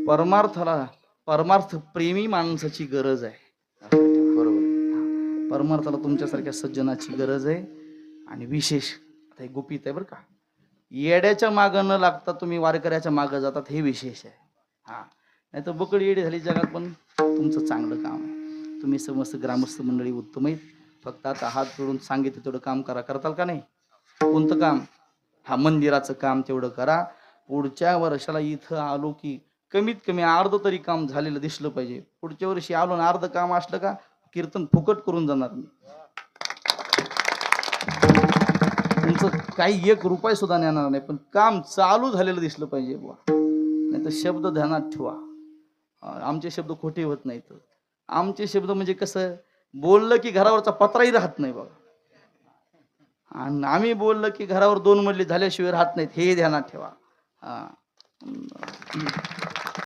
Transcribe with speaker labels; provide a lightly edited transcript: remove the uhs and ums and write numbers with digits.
Speaker 1: परमार्थाला परमार्थ प्रेमी माणसाची गरज आहे. बरोबर. परमार्थाला तुमच्यासारख्या सज्जनाची गरज आहे. आणि विशेष आता हे गुपित आहे बरं का, येड्याच्या मागं न लागता तुम्ही वारकऱ्याच्या मागं जातात हे विशेष आहे. हा, नाही तर बकडी येडी झाली जगात, पण तुमचं चांगलं काम आहे. तुम्ही समस्त ग्रामस्थ मंडळी उत्तम आहेत. फक्त आता हात जोडून सांगितलं तेवढं काम करा. करताल का नाही? कोणतं काम? हा, मंदिराचं काम तेवढं करा. पुढच्या वर्षाला इथं आलो की कमीत कमी अर्ध तरी काम झालेलं दिसलं पाहिजे. पुढच्या वर्षी आलो ना अर्ध काम असलं का कीर्तन फुकट करून जाणार मी. तुमचं काही एक रुपये सुद्धा नेणार नाही, पण काम चालू झालेलं दिसलं पाहिजे बुवा. नाही तर शब्द ध्यानात ठेवा. आमचे शब्द खोटे होत नाहीत. आमचे शब्द म्हणजे कसं, बोललं की घरावरचा पत्राही राहत नाही बघा. आणि आम्ही बोललं की घरावर 2 मजली झाल्याशिवाय राहत नाहीत, हे ध्यानात ठेवा. हा.